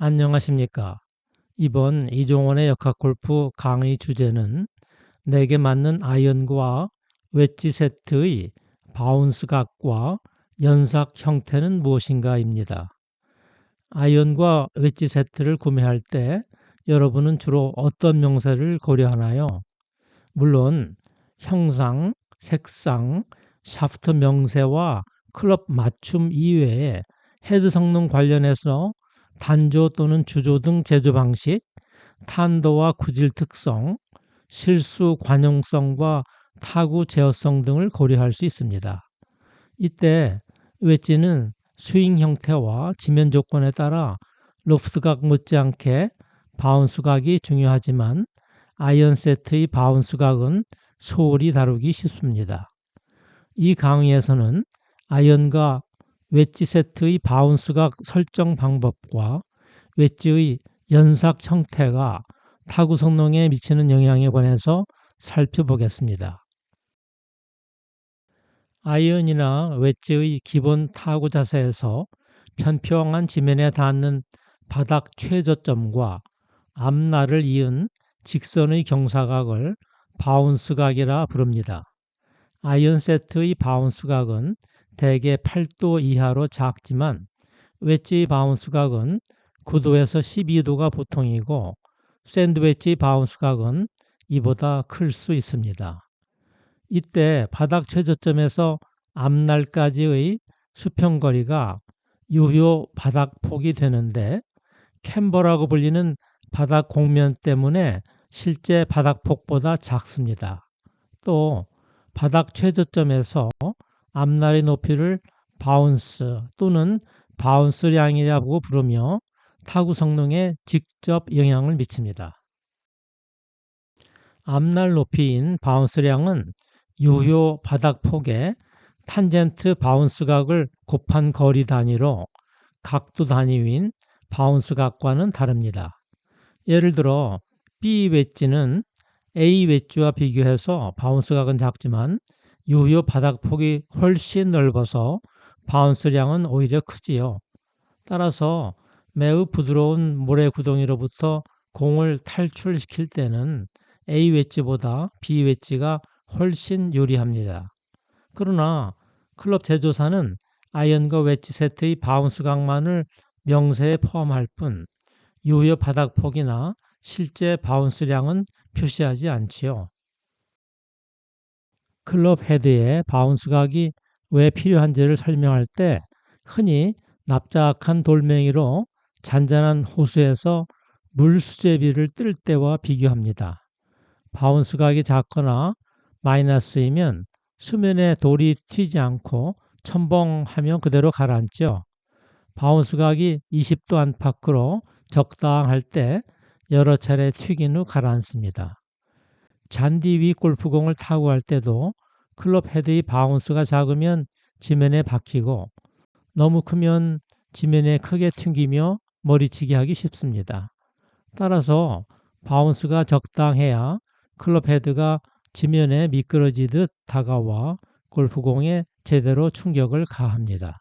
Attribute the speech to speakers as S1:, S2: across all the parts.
S1: 안녕하십니까. 이번 이종원의 역학골프 강의 주제는 내게 맞는 아이언과 웨지 세트의 바운스 각과 연삭 형태는 무엇인가입니다. 아이언과 웨지 세트를 구매할 때 여러분은 주로 어떤 명세를 고려하나요? 물론 형상, 색상, 샤프트 명세와 클럽 맞춤 이외에 헤드 성능 관련해서 단조 또는 주조 등 제조 방식, 탄도와 구질 특성, 실수 관용성과 타구 제어성 등을 고려할 수 있습니다. 이때 웨지는 스윙 형태와 지면 조건에 따라 로프트각 못지않게 바운스각이 중요하지만 아이언 세트의 바운스각은 소홀히 다루기 쉽습니다. 이 강의에서는 아이언과 웨지 세트의 바운스각 설정 방법과 웨지의 연삭 형태가 타구 성능에 미치는 영향에 관해서 살펴보겠습니다. 아이언이나 웨지의 기본 타구 자세에서 편평한 지면에 닿는 바닥 최저점과 앞날을 이은 직선의 경사각을 바운스각이라 부릅니다. 아이언 세트의 바운스각은 대개 8도 이하로 작지만 웨지의 바운스각은 9도에서 12도가 보통이고 샌드웨지 바운스각은 이보다 클 수 있습니다. 이때 바닥 최저점에서 앞날까지의 수평거리가 유효 바닥폭이 되는데 캠버라고 불리는 바닥 곡면 때문에 실제 바닥폭보다 작습니다. 또 바닥 최저점에서 앞날의 높이를 바운스 또는 바운스량이라고 부르며 타구 성능에 직접 영향을 미칩니다. 앞날 높이인 바운스량은 유효 바닥폭의 탄젠트 바운스각을 곱한 거리 단위로 각도 단위인 바운스각과는 다릅니다. 예를 들어 B 웨지는 A 웨지와 비교해서 바운스각은 작지만 유효 바닥폭이 훨씬 넓어서 바운스량은 오히려 크지요. 따라서 매우 부드러운 모래 구덩이로부터 공을 탈출시킬 때는 A 웨지보다 B 웨지가 훨씬 유리합니다. 그러나 클럽 제조사는 아이언과 웨지 세트의 바운스 각만을 명세에 포함할 뿐 유효 바닥폭이나 실제 바운스량은 표시하지 않지요. 클럽 헤드에 바운스 각이 왜 필요한지를 설명할 때 흔히 납작한 돌멩이로 잔잔한 호수에서 물 수제비를 뜰 때와 비교합니다. 바운스 각이 작거나 마이너스이면 수면에 돌이 튀지 않고 첨벙하며 그대로 가라앉죠. 바운스 각이 20도 안팎으로 적당할 때 여러 차례 튀긴 후 가라앉습니다. 잔디 위 골프공을 타고 갈 때도 클럽 헤드의 바운스가 작으면 지면에 박히고 너무 크면 지면에 크게 튕기며 머리치기 하기 쉽습니다. 따라서 바운스가 적당해야 클럽 헤드가 지면에 미끄러지듯 다가와 골프공에 제대로 충격을 가합니다.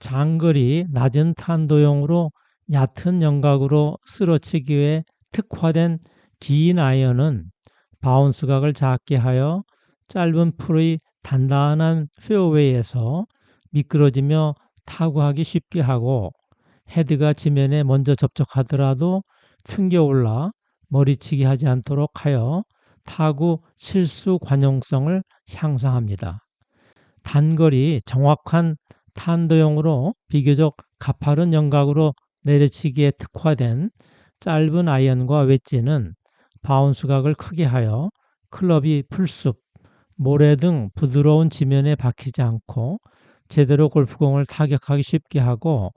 S1: 장거리 낮은 탄도용으로 얕은 영각으로 쓰러치기 위해 특화된 긴 아이언은 바운스각을 작게 하여 짧은 풀의 단단한 페어웨이에서 미끄러지며 타구하기 쉽게 하고 헤드가 지면에 먼저 접촉하더라도 튕겨 올라 머리치기 하지 않도록 하여 타구 실수 관용성을 향상합니다. 단거리 정확한 탄도용으로 비교적 가파른 영각으로 내려치기에 특화된 짧은 아이언과 웨지는 바운스각을 크게 하여 클럽이 풀숲, 모래 등 부드러운 지면에 박히지 않고 제대로 골프공을 타격하기 쉽게 하고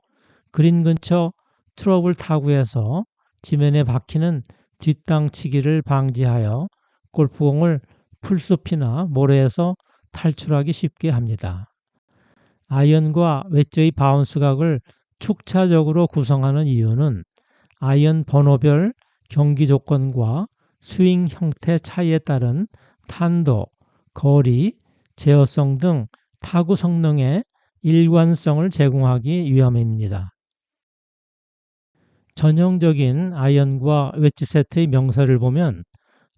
S1: 그린 근처 트러블 타구에서 지면에 박히는 뒷땅치기를 방지하여 골프공을 풀숲이나 모래에서 탈출하기 쉽게 합니다. 아이언과 웨지의 바운스각을 축차적으로 구성하는 이유는 아이언 번호별 경기 조건과 스윙 형태 차이에 따른 탄도, 거리, 제어성 등 타구 성능의 일관성을 제공하기 위함입니다. 전형적인 아이언과 웨지 세트의 명세를 보면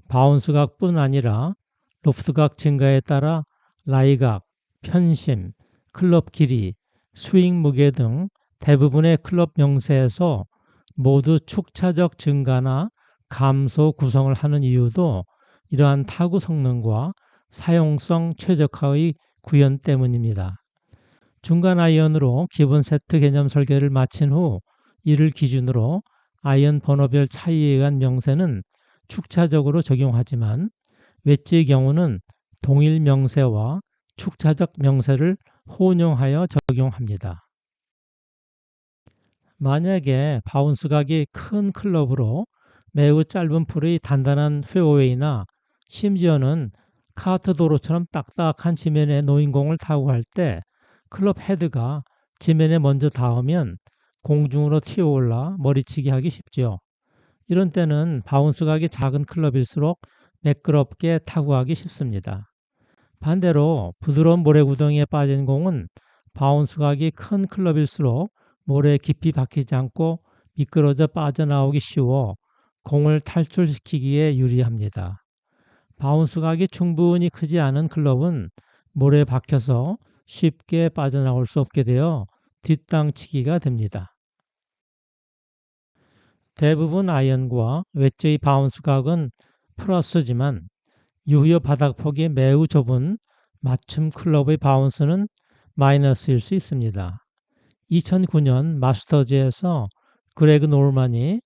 S1: 바운스각뿐 아니라 로프트각 증가에 따라 라이각, 편심, 클럽 길이, 스윙 무게 등 대부분의 클럽 명세에서 모두 축차적 증가나 감소 구성을 하는 이유도 이러한 타구 성능과 사용성 최적화의 구현 때문입니다. 중간 아이언으로 기본 세트 개념 설계를 마친 후 이를 기준으로 아이언 번호별 차이에 의한 명세는 축차적으로 적용하지만 웨지의 경우는 동일 명세와 축차적 명세를 혼용하여 적용합니다. 만약에 바운스각이 큰 클럽으로 매우 짧은 풀의 단단한 페어웨이나 심지어는 카트 도로처럼 딱딱한 지면에 놓인 공을 타고 할 때 클럽 헤드가 지면에 먼저 닿으면 공중으로 튀어올라 머리치기 하기 쉽죠. 이런 때는 바운스각이 작은 클럽일수록 매끄럽게 타고 하기 쉽습니다. 반대로 부드러운 모래구덩이에 빠진 공은 바운스각이 큰 클럽일수록 모래에 깊이 박히지 않고 미끄러져 빠져나오기 쉬워 공을 탈출시키기에 유리합니다. 바운스각이 충분히 크지 않은 클럽은 모래에 박혀서 쉽게 빠져나올 수 없게 되어 뒷땅치기가 됩니다. 대부분 아이언과 웨지의 바운스각은 플러스지만 유효 바닥폭이 매우 좁은 맞춤 클럽의 바운스는 마이너스일 수 있습니다. 2009년 마스터즈에서 그레그 노르만이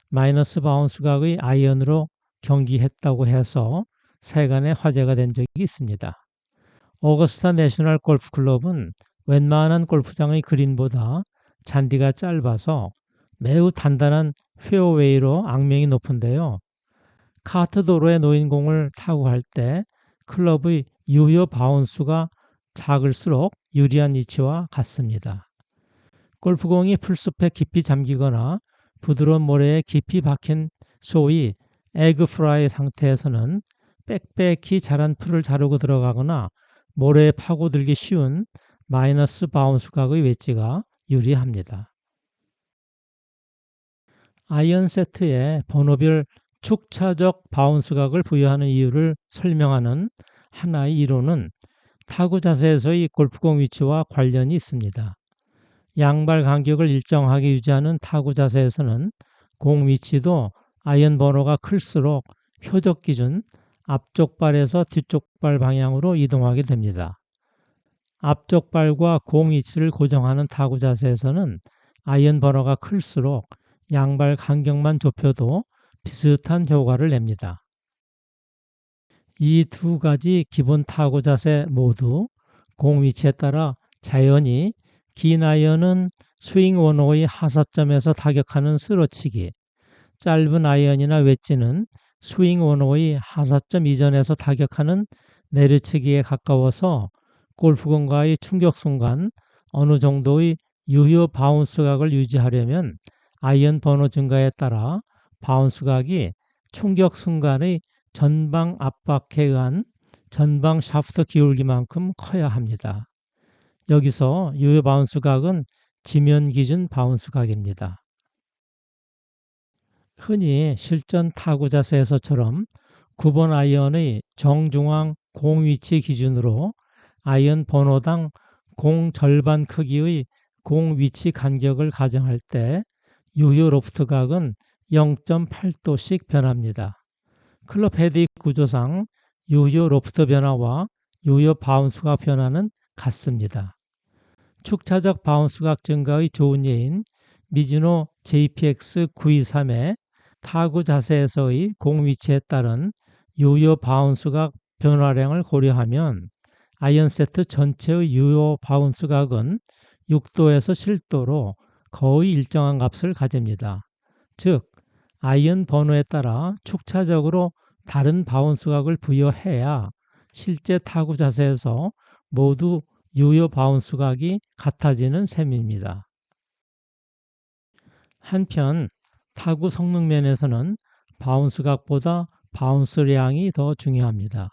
S1: 마이너스 바운스각의 아이언으로 경기했다고 해서 세간에 화제가 된 적이 있습니다. 어거스타 내셔널 골프클럽은 웬만한 골프장의 그린보다 잔디가 짧아서 매우 단단한 페어웨이로 악명이 높은데요. 카트 도로에 놓인 공을 타고 할 때 클럽의 유효 바운스가 작을수록 유리한 위치와 같습니다. 골프공이 풀숲에 깊이 잠기거나 부드러운 모래에 깊이 박힌 소위 에그 프라이 상태에서는 빽빽히 자란 풀을 자르고 들어가거나 모래에 파고들기 쉬운 마이너스 바운스각의 웨지가 유리합니다. 아이언 세트에 번호별 축차적 바운스각을 부여하는 이유를 설명하는 하나의 이론은 타구 자세에서의 골프공 위치와 관련이 있습니다. 양발 간격을 일정하게 유지하는 타구 자세에서는 공 위치도 아이언 번호가 클수록 표적 기준 앞쪽 발에서 뒤쪽 발 방향으로 이동하게 됩니다. 앞쪽 발과 공 위치를 고정하는 타구 자세에서는 아이언 번호가 클수록 양발 간격만 좁혀도 비슷한 효과를 냅니다. 이 두 가지 기본 타구 자세 모두 공 위치에 따라 자연히 긴 아이언은 스윙 원호의 하사점에서 타격하는 쓰러치기, 짧은 아이언이나 웨지는 스윙 원호의 하사점 이전에서 타격하는 내리치기에 가까워서 골프공과의 충격 순간 어느 정도의 유효 바운스각을 유지하려면 아이언 번호 증가에 따라 바운스각이 충격 순간의 전방 압박에 의한 전방 샤프트 기울기만큼 커야 합니다. 여기서 유효 바운스각은 지면 기준 바운스각입니다. 흔히 실전 타구 자세에서처럼 9번 아이언의 정중앙 공 위치 기준으로 아이언 번호당 공 절반 크기의 공 위치 간격을 가정할 때 유효 로프트각은 0.8도씩 변합니다. 클럽 헤드의 구조상 유효 로프트 변화와 유효 바운스각 변화는 같습니다. 축차적 바운스각 증가의 좋은 예인 미즈노 JPX923의 타구 자세에서의 공 위치에 따른 유효 바운스각 변화량을 고려하면 아이언 세트 전체의 유효 바운스각은 6도에서 7도로 거의 일정한 값을 가집니다. 즉, 아이언 번호에 따라 축차적으로 다른 바운스각을 부여해야 실제 타구 자세에서 모두 유효 바운스각이 같아지는 셈입니다. 한편 타구 성능 면에서는 바운스각보다 바운스량이 더 중요합니다.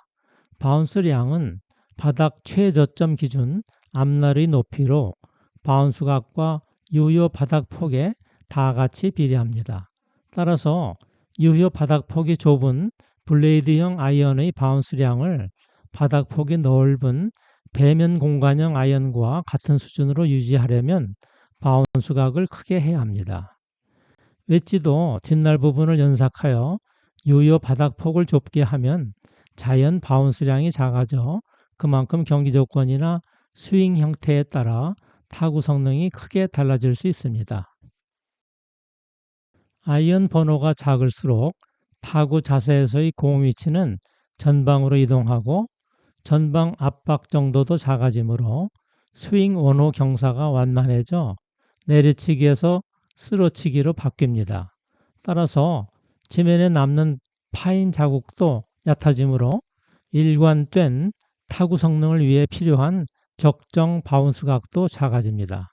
S1: 바운스량은 바닥 최저점 기준 앞날의 높이로 바운스각과 유효 바닥폭의 다 같이 비례합니다. 따라서 유효 바닥폭이 좁은 블레이드형 아이언의 바운스량을 바닥폭이 넓은 배면 공간형 아이언과 같은 수준으로 유지하려면 바운스 각을 크게 해야 합니다. 웨지도 뒷날 부분을 연삭하여 유효 바닥폭을 좁게 하면 자연 바운스량이 작아져 그만큼 경기 조건이나 스윙 형태에 따라 타구 성능이 크게 달라질 수 있습니다. 아이언 번호가 작을수록 타구 자세에서의 공 위치는 전방으로 이동하고 전방 압박 정도도 작아지므로 스윙 원호 경사가 완만해져 내리치기에서 쓰러치기로 바뀝니다. 따라서 지면에 남는 파인 자국도 얕아지므로 일관된 타구 성능을 위해 필요한 적정 바운스 각도 작아집니다.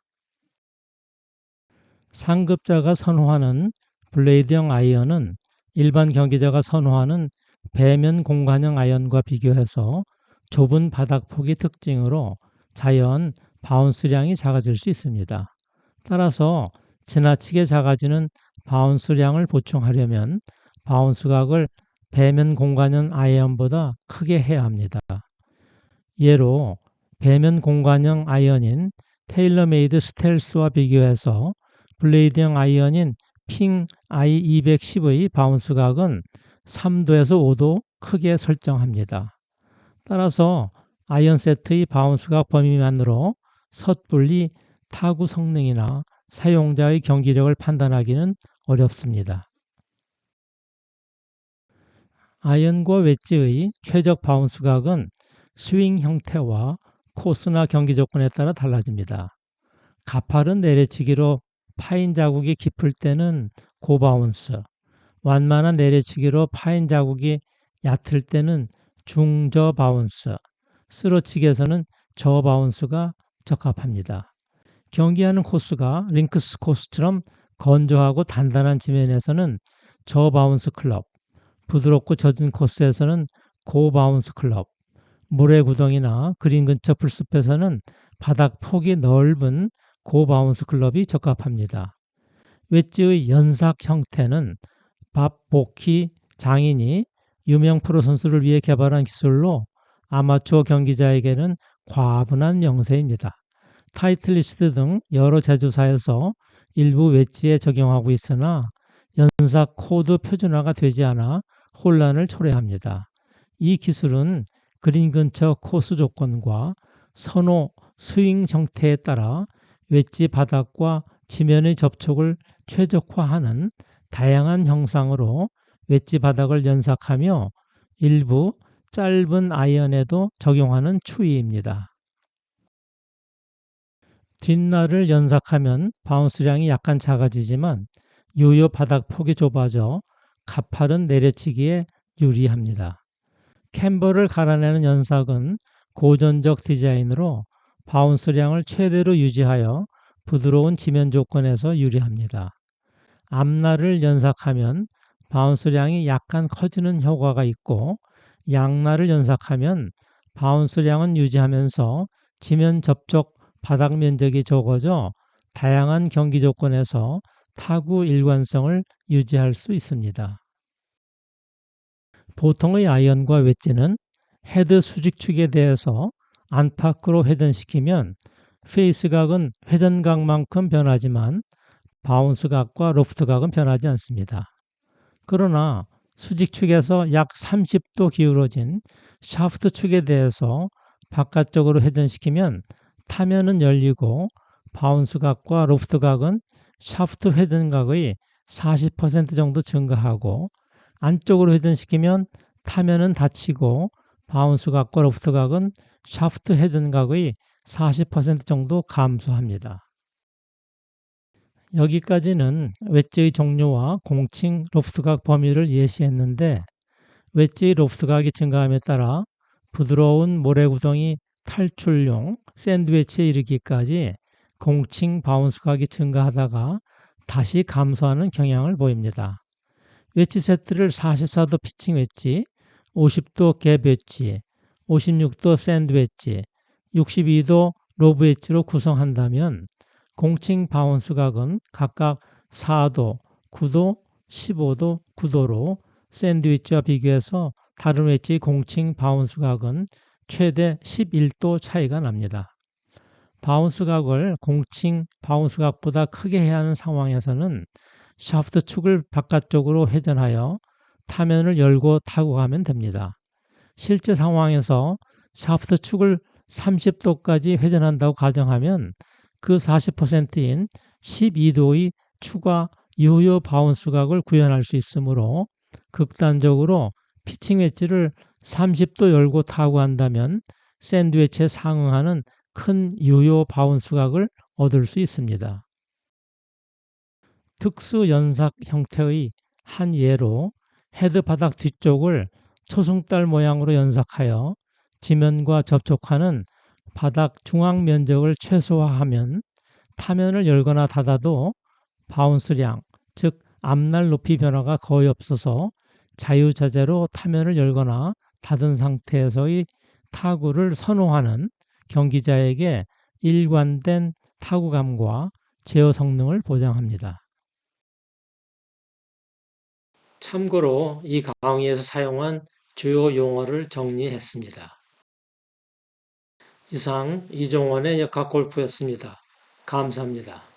S1: 상급자가 선호하는 블레이드형 아이언은 일반 경기자가 선호하는 배면 공간형 아이언과 비교해서 좁은 바닥폭이 특징으로 자연 바운스량이 작아질 수 있습니다. 따라서 지나치게 작아지는 바운스량을 보충하려면 바운스 각을 배면 공간형 아이언보다 크게 해야 합니다. 예로 배면 공간형 아이언인 테일러메이드 스텔스와 비교해서 블레이드형 아이언인 핑 I210의 바운스 각은 3도에서 5도 크게 설정합니다. 따라서 아이언 세트의 바운스 각 범위만으로 섣불리 타구 성능이나 사용자의 경기력을 판단하기는 어렵습니다. 아이언과 웨지의 최적 바운스 각은 스윙 형태와 코스나 경기 조건에 따라 달라집니다. 가파른 내려치기로 파인 자국이 깊을 때는 고바운스, 완만한 내려치기로 파인 자국이 얕을 때는 중저바운스, 쓰러치기에서는 저바운스가 적합합니다. 경기하는 코스가 링크스 코스처럼 건조하고 단단한 지면에서는 저바운스 클럽, 부드럽고 젖은 코스에서는 고바운스 클럽, 모래구덩이나 그린 근처 풀숲에서는 바닥 폭이 넓은 고바운스 클럽이 적합합니다. 웨지의 연삭 형태는 밥 보키 장인이 유명 프로 선수를 위해 개발한 기술로 아마추어 경기자에게는 과분한 명세입니다. 타이틀리스트 등 여러 제조사에서 일부 웨지에 적용하고 있으나 연삭 코드 표준화가 되지 않아 혼란을 초래합니다. 이 기술은 그린 근처 코스 조건과 선호 스윙 형태에 따라 웨지 바닥과 지면의 접촉을 최적화하는 다양한 형상으로 웨지 바닥을 연삭하며 일부 짧은 아이언에도 적용하는 추이입니다. 뒷날을 연삭하면 바운스량이 약간 작아지지만 유효 바닥 폭이 좁아져 가파른 내려치기에 유리합니다. 캠버를 갈아내는 연삭은 고전적 디자인으로 바운스량을 최대로 유지하여 부드러운 지면 조건에서 유리합니다. 앞날을 연삭하면 바운스량이 약간 커지는 효과가 있고 양날을 연삭하면 바운스량은 유지하면서 지면 접촉 바닥 면적이 적어져 다양한 경기 조건에서 타구 일관성을 유지할 수 있습니다. 보통의 아이언과 웨지는 헤드 수직축에 대해서 안팎으로 회전시키면 페이스 각은 회전각만큼 변하지만 바운스 각과 로프트 각은 변하지 않습니다. 그러나 수직축에서 약 30도 기울어진 샤프트 축에 대해서 바깥쪽으로 회전시키면 타면은 열리고 바운스 각과 로프트 각은 샤프트 회전각의 40% 정도 증가하고 안쪽으로 회전시키면 타면은 닫히고 바운스 각과 로프트 각은 샤프트 회전각의 40% 정도 감소합니다. 여기까지는 웨지의 종류와 공칭 로프트각 범위를 예시했는데 웨지의 로프트각이 증가함에 따라 부드러운 모래구덩이 탈출용 샌드위치에 이르기까지 공칭 바운스각이 증가하다가 다시 감소하는 경향을 보입니다. 웨지 세트를 44도 피칭 웨지, 50도 갭 웨지, 56도 샌드 웨지, 62도 로브 웨지로 구성한다면 공칭 바운스 각은 각각 4도, 9도, 15도, 9도로 샌드위치와 비교해서 다른 웨지 공칭 바운스 각은 최대 11도 차이가 납니다. 바운스 각을 공칭 바운스 각보다 크게 해야 하는 상황에서는 샤프트 축을 바깥쪽으로 회전하여 타면을 열고 타고 가면 됩니다. 실제 상황에서 샤프트 축을 30도까지 회전한다고 가정하면 그 40%인 12도의 추가 유효 바운스 각을 구현할 수 있으므로 극단적으로 피칭 웨지를 30도 열고 타고 한다면 샌드위치에 상응하는 큰 유효 바운스 각을 얻을 수 있습니다. 특수 연삭 형태의 한 예로 헤드 바닥 뒤쪽을 초승달 모양으로 연삭하여 지면과 접촉하는 바닥 중앙 면적을 최소화하면 타면을 열거나 닫아도 바운스량, 즉 앞날 높이 변화가 거의 없어서 자유자재로 타면을 열거나 닫은 상태에서의 타구를 선호하는 경기자에게 일관된 타구감과 제어 성능을 보장합니다. 참고로 이 강의에서 사용한 주요 용어를 정리했습니다. 이상 이종원의 역학골프였습니다. 감사합니다.